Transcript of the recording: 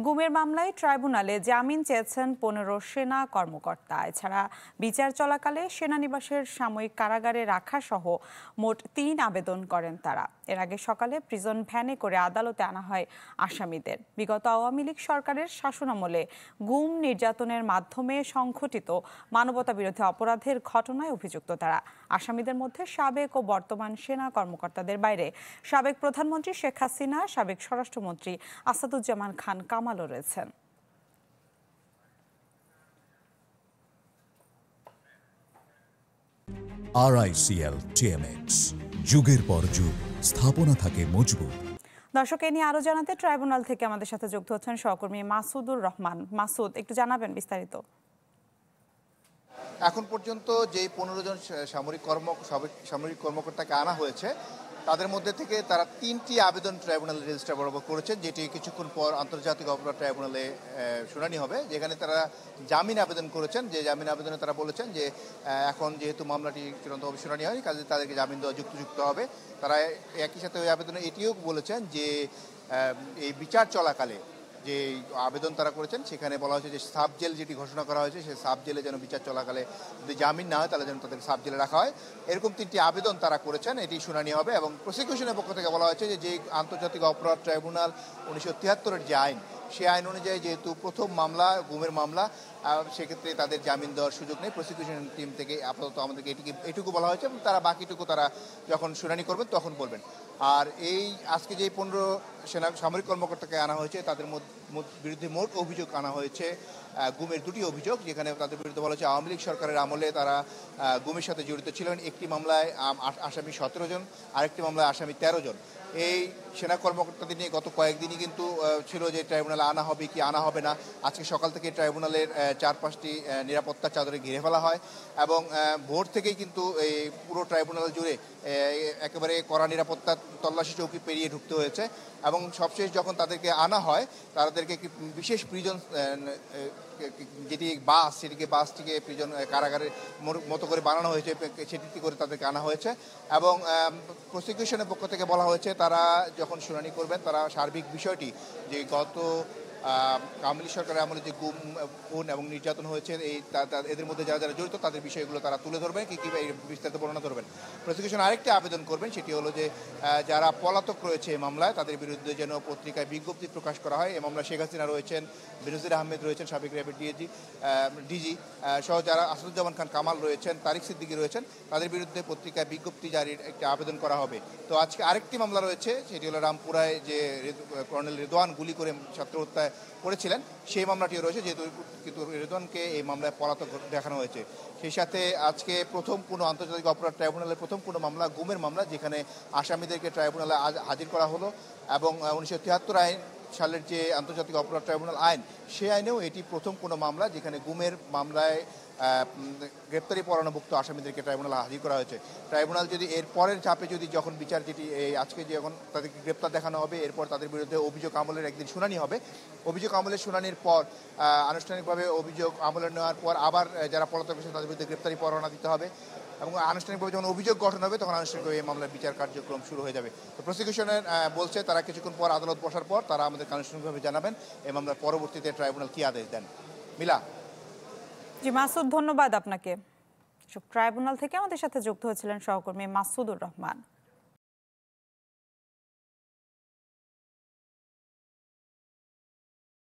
গুমের মামলায় ট্রাইব্যুনালে জামিন চেয়েছেন ১৫ সেনা কর্মকর্তা। এছাড়া বিচার চলাকালে সেনানিবাসের সাময়িক কারাগারে রাখা সহ মোট ৩ আবেদন করেন তারা। এর আগে সকালে প্রিজন ভ্যানে করে আদালতে আনা হয় আসামিদের। বিগত আওয়ামী লীগ সরকারের শাসনামলে গুম নির্যাতনের মাধ্যমে সংঘটিত মানবতাবিরোধী অপরাধের ঘটনায় অভিযুক্ত তারা। আসামিদের মধ্যে সাবেক ও বর্তমান সেনা কর্মকর্তাদের বাইরে সাবেক প্রধানমন্ত্রী শেখ হাসিনা, সাবেক স্বরাষ্ট্রমন্ত্রী আসাদুজ্জামান খান কামালও রয়েছেন। RICL TMX, যুগের পর যুগ স্থাপনা থাকে মজবুত। দর্শক, এ নিয়ে আরো জানাতে ট্রাইব্যুনাল থেকে আমাদের সাথে যুক্ত হচ্ছেন সহকর্মী মাসুদুর রহমান। মাসুদ, একটু জানাবেন বিস্তারিত। এখন পর্যন্ত যেই 15 জন সামরিক কর্মকর্তাকে আনা হয়েছে তাদের মধ্যে থেকে তারা 3টি আবেদন ট্রাইব্যুনালে রেজিস্টার বরাবর করেছেন, যেটি কিছুক্ষণ পর আন্তর্জাতিক অপরাধ ট্রাইব্যুনালে শুনানি হবে, যেখানে তারা জামিন আবেদন করেছেন। যে জামিন আবেদনে তারা বলেছেন যে এখন যেহেতু মামলাটি চূড়ান্তভাবে শুনানি হয়নি, কাজে তাদেরকে জামিন দেওয়া যুক্ত হবে। তারা একই সাথে ওই আবেদনে এটিও বলেছেন যে এই বিচার চলাকালে যে আবেদন তারা করেছেন সেখানে বলা হয়েছে যে সাব জেল যেটি ঘোষণা করা হয়েছে সেই সাব জেলে যেন বিচার চলাকালে যদি জামিন না হয় তাহলে যেন তাদের সাব জেলে রাখা হয়। এরকম 3টি আবেদন তারা করেছেন, এটি শুনানি হবে। এবং প্রসিকিউশনের পক্ষ থেকে বলা হয়েছে যে আন্তর্জাতিক অপরাধ ট্রাইব্যুনাল 1973-এর যে আইন, সেই আইন অনুযায়ী যেহেতু প্রথম মামলা গুমের মামলা, সেক্ষেত্রে তাদের জামিন দেওয়ার সুযোগ নেই। প্রসিকিউশন টিম থেকে আপাতত আমাদেরকে এটুকু বলা হয়েছে, এবং তারা বাকিটুকু তারা যখন শুনানি করবেন তখন বলবেন। আর এই আজকে যে 15 সামরিক কর্মকর্তাকে আনা হয়েছে তাদের বিরুদ্ধে মোট অভিযোগ আনা হয়েছে গুমের 2টি অভিযোগ, যেখানে তাদের বিরুদ্ধে বলা হচ্ছে আওয়ামী লীগ সরকারের আমলে তারা গুমের সাথে জড়িত ছিলেন। একটি মামলায় আসামি 17 জন, আরেকটি মামলায় আসামি 13 জন। এই সেনা কর্মকর্তাদের নিয়ে গত কয়েকদিনই কিন্তু ছিল যে ট্রাইব্যুনালে আনা হবে কি আনা হবে না। আজকে সকাল থেকে ট্রাইব্যুনালের 4-5টি নিরাপত্তার চাদরে ঘিরে ফেলা হয়, এবং ভোর থেকেই কিন্তু এই পুরো ট্রাইব্যুনাল জুড়ে একেবারে কড়া নিরাপত্তা তল্লাশি চৌকি পেরিয়ে ঢুকতে হয়েছে। এবং সবশেষ যখন তাদেরকে আনা হয় তাদেরকে একটি বিশেষ প্রিজন, যেটি বাসটিকে প্রিজন কারাগারের মতো করে বানানো হয়েছে, সেটি করে তাদেরকে আনা হয়েছে। এবং প্রসিকিউশনের পক্ষ থেকে বলা হয়েছে তারা যখন শুনানি করবেন তারা সার্বিক বিষয়টি যে গত আওয়ামী লীগ সরকারের আমলে যে খুন এবং নির্যাতন হয়েছে এদের মধ্যে যারা যারা জড়িত তাদের বিষয়গুলো তারা তুলে ধরবেন, কি বিস্তারিত বর্ণনা ধরবেন। প্রসিকিউশন আরেকটি আবেদন করবেন, সেটি হলো যে যারা পলাতক রয়েছে এই মামলায় তাদের বিরুদ্ধে যেন পত্রিকায় বিজ্ঞপ্তি প্রকাশ করা হয়। এই মামলায় শেখ হাসিনা রয়েছেন, বেনজির আহমেদ রয়েছেন, সাবেক র্যাবের ডিজি সহ যারা আসাদুজ্জামান খান কামাল রয়েছেন, তারিক সিদ্দিকী রয়েছেন, তাদের বিরুদ্ধে পত্রিকায় বিজ্ঞপ্তি জারির একটি আবেদন করা হবে। তো আজকে আরেকটি মামলা রয়েছে, সেটি হলো রামপুরায় যে কর্নেল রেদওয়ান গুলি করে ছাত্র হত্যায় করেছিলেন, সেই মামলাটিও রয়েছে, যেহেতু কিন্তু রেদওয়ানকে এই মামলায় পলাতক দেখানো হয়েছে। সেই সাথে আজকে প্রথম কোনো আন্তর্জাতিক অপরাধ ট্রাইব্যুনালের প্রথম কোনো মামলা গুমের মামলা, যেখানে আসামিদেরকে ট্রাইব্যুনালে হাজির করা হলো। এবং 1973 সালের যে আন্তর্জাতিক অপরাধ ট্রাইব্যুনাল আইন, সেই আইনেও এটি প্রথম কোনো মামলা যেখানে গুমের মামলায় গ্রেপ্তারি পরোয়ানাভুক্ত আসামিদেরকে ট্রাইব্যুনালে হাজির করা হয়েছে। ট্রাইব্যুনাল যদি এর পরের চাপে যদি যখন বিচার যেটি আজকে যখন তাদেরকে গ্রেপ্তার দেখানো হবে, এরপর তাদের বিরুদ্ধে অভিযোগ আমলের একদিন শুনানি হবে। অভিযোগ আমলের শুনানির পর আনুষ্ঠানিকভাবে অভিযোগ আমলে নেওয়ার পর আবার যারা পলাতক হয়েছে তাদের বিরুদ্ধে গ্রেপ্তারি পরোয়ানা দিতে হবে, এবং আনুষ্ঠানিকভাবে যখন অভিযোগ গঠন হবে তখন আনুষ্ঠানিকভাবে এই মামলার বিচার কার্যক্রম শুরু হয়ে যাবে। তো প্রসিকিউশনের বলছে তারা কিছুক্ষণ পর আদালত বসার পর তারা আমাদেরকে আনুষ্ঠানিকভাবে জানাবেন এই মামলার পরবর্তীতে ট্রাইব্যুনাল কী আদেশ দেন। মিলা। জি মাসুদ, ধন্যবাদ আপনাকে। ট্রাইব্যুনাল থেকে আমাদের সাথে যুক্ত হয়েছিলেন সহকর্মী মাসুদুর রহমান।